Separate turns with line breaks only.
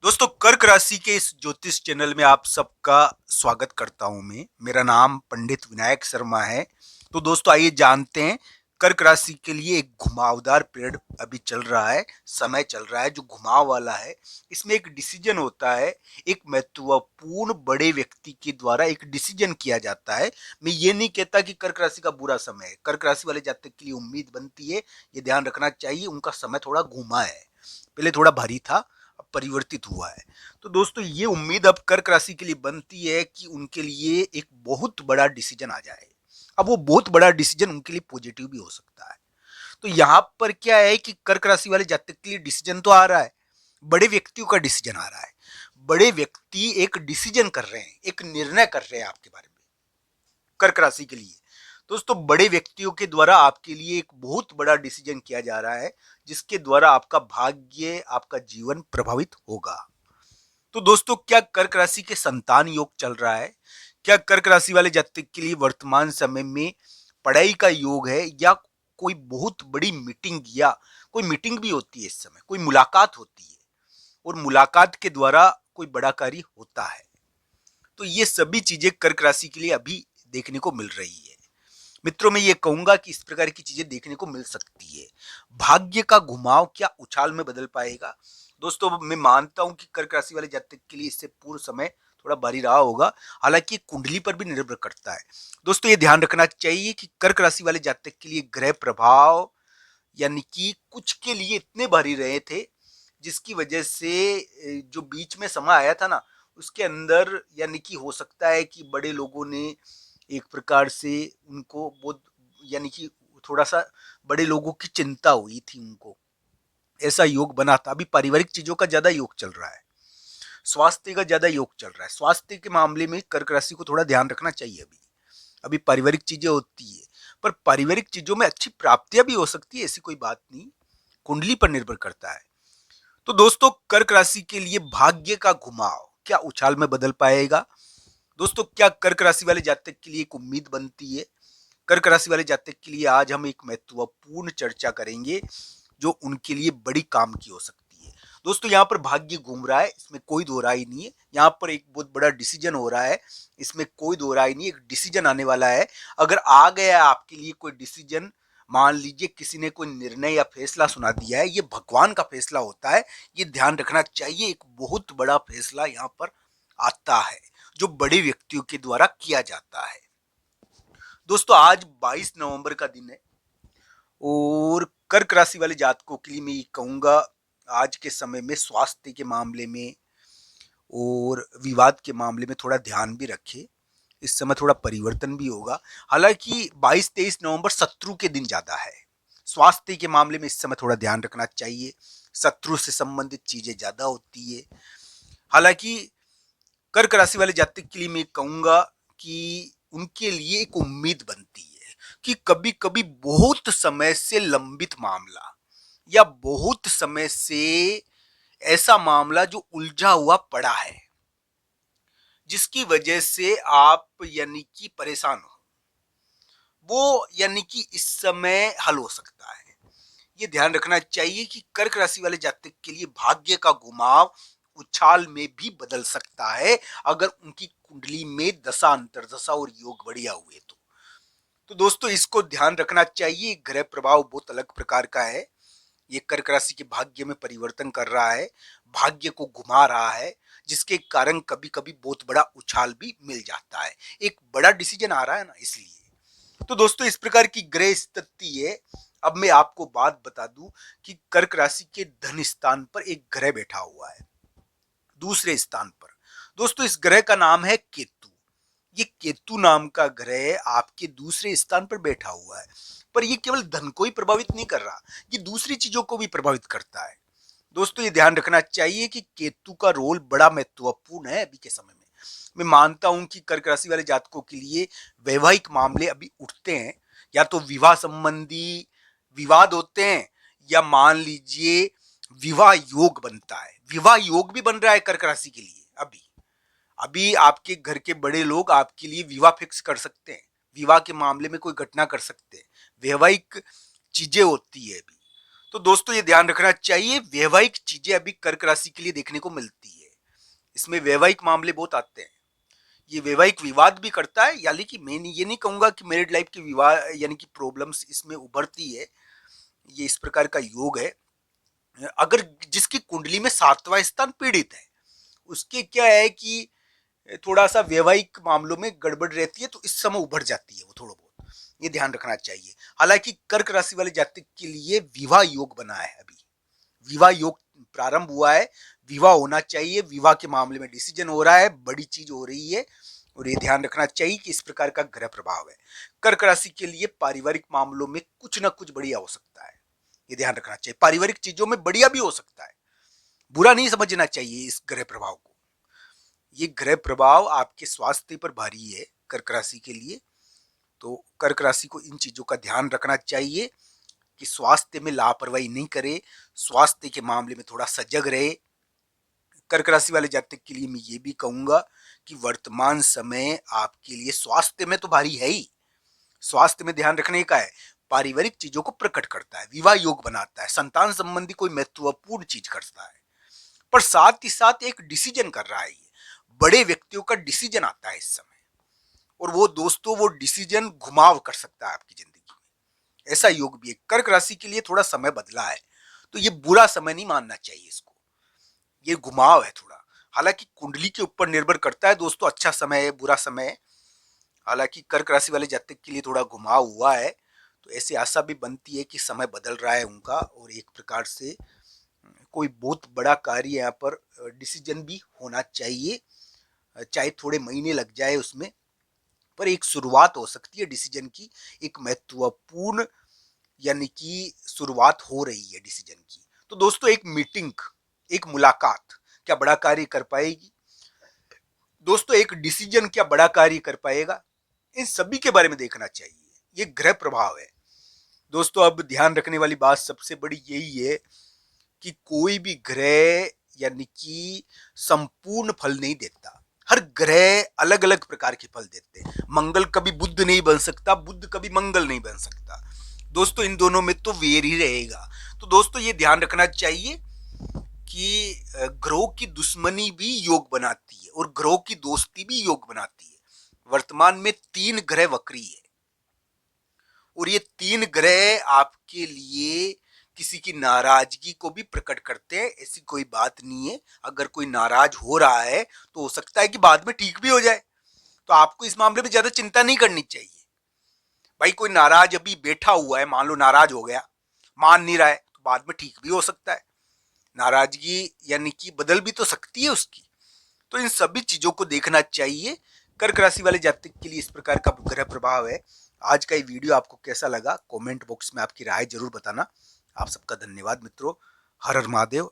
दोस्तों कर्क राशि के इस ज्योतिष चैनल में आप सबका स्वागत करता हूं मैं। मेरा नाम पंडित विनायक शर्मा है। तो दोस्तों आइए जानते हैं कर्क राशि के लिए एक घुमावदार पीरियड अभी चल रहा है, समय चल रहा है जो घुमाव वाला है। इसमें एक डिसीजन होता है, एक महत्वपूर्ण बड़े व्यक्ति के द्वारा एक डिसीजन किया जाता है। मैं ये नहीं कहता कि कर्क राशि का बुरा समय है। कर्क राशि वाले जातक के लिए उम्मीद बनती है, ये ध्यान रखना चाहिए, उनका समय थोड़ा घुमा है, पहले थोड़ा भारी था, परिवर्तित हुआ है। तो दोस्तों ये उम्मीद अब कर्क राशि के लिए बनती है कि उनके लिए एक बहुत बड़ा डिसीजन आ जाए। अब वो बहुत बड़ा डिसीजन उनके लिए पॉजिटिव भी हो सकता है। तो यहाँ पर क्या है कि कर्क राशि वाले जातक के लिए डिसीजन तो आ रहा है, बड़े व्यक्तियों का डिसीजन आ रहा है। बड़े व्यक्ति एक डिसीजन कर रहे हैं, एक निर्णय कर रहे हैं आपके बारे में, कर्क राशि के लिए। दोस्तों बड़े व्यक्तियों के द्वारा आपके लिए एक बहुत बड़ा डिसीजन किया जा रहा है, जिसके द्वारा आपका भाग्य, आपका जीवन प्रभावित होगा। तो दोस्तों क्या कर्क राशि के संतान योग चल रहा है? क्या कर्क राशि वाले जातक के लिए वर्तमान समय में पढ़ाई का योग है, या कोई बहुत बड़ी मीटिंग, या कोई मीटिंग भी होती है इस समय, कोई मुलाकात होती है और मुलाकात के द्वारा कोई बड़ा कार्य होता है। तो ये सभी चीजें कर्क राशि के लिए अभी देखने को मिल रही है। मित्रों मैं ये कहूंगा कि इस प्रकार की चीजें देखने को मिल सकती है। भाग्य का घुमाव क्या उछाल में बदल पाएगा? दोस्तों मैं मानता हूं कि कर्क राशि वाले जातक के लिए इससे पूर्व समय थोड़ा भारी रहा होगा, हालांकि कुंडली पर भी निर्भर करता है। दोस्तों ये ध्यान रखना चाहिए कि कर्क राशि वाले जातक के लिए ग्रह प्रभाव यानी कि कुछ के लिए इतने भारी रहे थे, जिसकी वजह से जो बीच में समय आया था ना, उसके अंदर यानी कि हो सकता है कि बड़े लोगों ने एक प्रकार से उनको बहुत, यानी कि थोड़ा सा बड़े लोगों की चिंता हुई थी उनको, ऐसा योग बना था। अभी पारिवारिक चीजों का ज्यादा योग चल रहा है, स्वास्थ्य का ज्यादा योग चल रहा है। स्वास्थ्य के मामले में कर्क राशि को थोड़ा ध्यान रखना चाहिए। अभी अभी पारिवारिक चीजें होती है, पर पारिवारिक चीजों में अच्छी प्राप्तियां भी हो सकती है, ऐसी कोई बात नहीं, कुंडली पर निर्भर करता है। तो दोस्तों कर्क राशि के लिए भाग्य का घुमाव क्या उछाल में बदल पाएगा? दोस्तों क्या कर्क राशि वाले जातक के लिए एक उम्मीद बनती है? कर्क राशि वाले जातक के लिए आज हम एक महत्वपूर्ण चर्चा करेंगे जो उनके लिए बड़ी काम की हो सकती है। दोस्तों यहाँ पर भाग्य घूम रहा है, इसमें कोई दो राय नहीं है। यहाँ पर एक बहुत बड़ा डिसीजन हो रहा है, इसमें कोई दो राय नहीं है। एक डिसीजन आने वाला है। अगर आ गया है आपके लिए कोई डिसीजन, मान लीजिए किसी ने कोई निर्णय या फैसला सुना दिया है, ये भगवान का फैसला होता है, ये ध्यान रखना चाहिए। एक बहुत बड़ा फैसला यहाँ पर आता है जो बड़े व्यक्तियों के द्वारा किया जाता है। दोस्तों आज 22 नवंबर का दिन है और कर्क राशि वाले जातकों के लिए मैं ये कहूंगा, आज के समय में स्वास्थ्य के मामले में और विवाद के मामले में थोड़ा ध्यान भी रखें। इस समय थोड़ा परिवर्तन भी होगा। हालांकि 22-23 नवंबर शत्रु के दिन ज्यादा है। स्वास्थ्य के मामले में इस समय थोड़ा ध्यान रखना चाहिए, शत्रु से संबंधित चीजें ज्यादा होती है। हालांकि कर्क राशि वाले जातक के लिए मैं कहूंगा कि उनके लिए एक उम्मीद बनती है कि कभी कभी बहुत समय से लंबित मामला, या बहुत समय से ऐसा मामला जो उलझा हुआ पड़ा है, जिसकी वजह से आप यानी कि परेशान हो, वो यानी कि इस समय हल हो सकता है। ये ध्यान रखना चाहिए कि कर्क राशि वाले जातक के लिए भाग्य का घुमाव उछाल में भी बदल सकता है, अगर उनकी कुंडली में दशा अंतरदशा और योग बढ़िया हुए तो दोस्तों इसको ध्यान रखना चाहिए। ग्रह प्रभाव बहुत अलग प्रकार का है। ये कर्क राशि के भाग्य में परिवर्तन कर रहा है, भाग्य को घुमा रहा है, जिसके कारण कभी कभी बहुत बड़ा उछाल भी मिल जाता है। एक बड़ा डिसीजन आ रहा है ना, इसलिए। तो दोस्तों इस प्रकार की ग्रह स्थिति है। अब मैं आपको बात बता दूं कि कर्क राशि के धन स्थान पर एक ग्रह बैठा हुआ है, दूसरे स्थान पर। दोस्तों इस ग्रह का नाम है केतु। ये केतु नाम का ग्रह आपके दूसरे स्थान पर बैठा हुआ है, पर ये केवल धन को ही प्रभावित नहीं कर रहा, ये दूसरी चीजों को भी प्रभावित करता है। दोस्तों ये ध्यान रखना चाहिए कि केतु का रोल बड़ा महत्वपूर्ण है अभी के समय में। मैं मानता हूं कि कर्क राशि वाले जातकों के लिए वैवाहिक मामले अभी उठते हैं, या तो विवाह संबंधी विवाद होते हैं, या मान लीजिए विवाह योग बनता है। विवाह योग भी बन रहा है कर्क राशि के लिए। अभी अभी आपके घर के बड़े लोग आपके लिए विवाह फिक्स कर सकते हैं, विवाह के मामले में कोई घटना कर सकते हैं, वैवाहिक चीजें होती है अभी। तो दोस्तों ये ध्यान रखना चाहिए, वैवाहिक चीजें अभी कर्क राशि के लिए देखने को मिलती है। इसमें वैवाहिक मामले बहुत आते हैं। ये वैवाहिक विवाद भी करता है, यानी कि मैं ये नहीं कहूंगा कि मैरिड लाइफ की विवाद यानी कि प्रॉब्लम्स इसमें उभरती है। ये इस प्रकार का योग है। अगर जिसकी कुंडली में 7वां स्थान पीड़ित है, उसके क्या है कि थोड़ा सा वैवाहिक मामलों में गड़बड़ रहती है, तो इस समय उभर जाती है वो थोड़ा बहुत, ये ध्यान रखना चाहिए। हालांकि कर्क राशि वाले जातक के लिए विवाह योग बना है, अभी विवाह योग प्रारंभ हुआ है, विवाह होना चाहिए, विवाह के मामले में डिसीजन हो रहा है, बड़ी चीज हो रही है। और ये ध्यान रखना चाहिए कि इस प्रकार का ग्रह प्रभाव है। कर्क राशि के लिए पारिवारिक मामलों में कुछ ना कुछ बढ़िया हो सकता है, ये ध्यान रखना चाहिए। पारिवारिक चीजों में बढ़िया भी हो सकता है, बुरा नहीं समझना चाहिए इस ग्रह प्रभाव को। ये ग्रह प्रभाव आपके स्वास्थ्य पर भारी है कर्क राशि के लिए, तो कर्क राशि को इन चीजों का ध्यान रखना चाहिए कि स्वास्थ्य में लापरवाही नहीं करे, स्वास्थ्य के मामले में थोड़ा सजग रहे। कर्क राशि वाले जातक के लिए मैं ये भी कहूंगा कि वर्तमान समय आपके लिए स्वास्थ्य में तो भारी है ही, स्वास्थ्य में ध्यान रखने का है। पारिवारिक चीजों को प्रकट करता है, विवाह योग बनाता है, संतान संबंधी कोई महत्वपूर्ण चीज करता है, पर साथ ही साथ एक डिसीजन कर रहा है। ये बड़े व्यक्तियों का डिसीजन आता है इस समय, और वो दोस्तों वो डिसीजन घुमाव कर सकता है आपकी जिंदगी में, ऐसा योग भी है। कर्क राशि के लिए थोड़ा समय बदला है, तो ये बुरा समय नहीं मानना चाहिए इसको, ये घुमाव है थोड़ा। हालांकि कुंडली के ऊपर निर्भर करता है दोस्तों, अच्छा समय है बुरा समय है। हालांकि कर्क राशि वाले जातक के लिए थोड़ा घुमाव हुआ है, तो ऐसी आशा भी बनती है कि समय बदल रहा है उनका, और एक प्रकार से कोई बहुत बड़ा कार्य यहाँ पर डिसीजन भी होना चाहिए, चाहे थोड़े महीने लग जाए उसमें, पर एक शुरुआत हो सकती है डिसीजन की। एक महत्वपूर्ण यानी कि शुरुआत हो रही है डिसीजन की। तो दोस्तों एक मीटिंग, एक मुलाकात क्या बड़ा कार्य कर पाएगी दोस्तों, एक डिसीजन क्या बड़ा कार्य कर पाएगा, इन सभी के बारे में देखना चाहिए। ये ग्रह प्रभाव है दोस्तों। अब ध्यान रखने वाली बात सबसे बड़ी यही है कि कोई भी ग्रह यानी कि संपूर्ण फल नहीं देता, हर ग्रह अलग अलग प्रकार के फल देते हैं। मंगल कभी बुध नहीं बन सकता, बुध कभी मंगल नहीं बन सकता दोस्तों, इन दोनों में तो वेर ही रहेगा। तो दोस्तों ये ध्यान रखना चाहिए कि ग्रहों की दुश्मनी भी योग बनाती है और ग्रहों की दोस्ती भी योग बनाती है। वर्तमान में 3 ग्रह वक्री है, और ये 3 ग्रह आपके लिए किसी की नाराजगी को भी प्रकट करते हैं, ऐसी कोई बात नहीं है। अगर कोई नाराज हो रहा है तो हो सकता है कि बाद में ठीक भी हो जाए, तो आपको इस मामले में ज्यादा चिंता नहीं करनी चाहिए। भाई कोई नाराज अभी बैठा हुआ है, मान लो नाराज हो गया, मान नहीं रहा है, तो बाद में ठीक भी हो सकता है। नाराजगी यानी कि बदल भी तो सकती है उसकी। तो इन सभी चीजों को देखना चाहिए। कर्क राशि वाले जातक के लिए इस प्रकार का ग्रह प्रभाव है। आज का ये वीडियो आपको कैसा लगा, कमेंट बॉक्स में आपकी राय जरूर बताना। आप सबका धन्यवाद मित्रों। हर हर महादेव।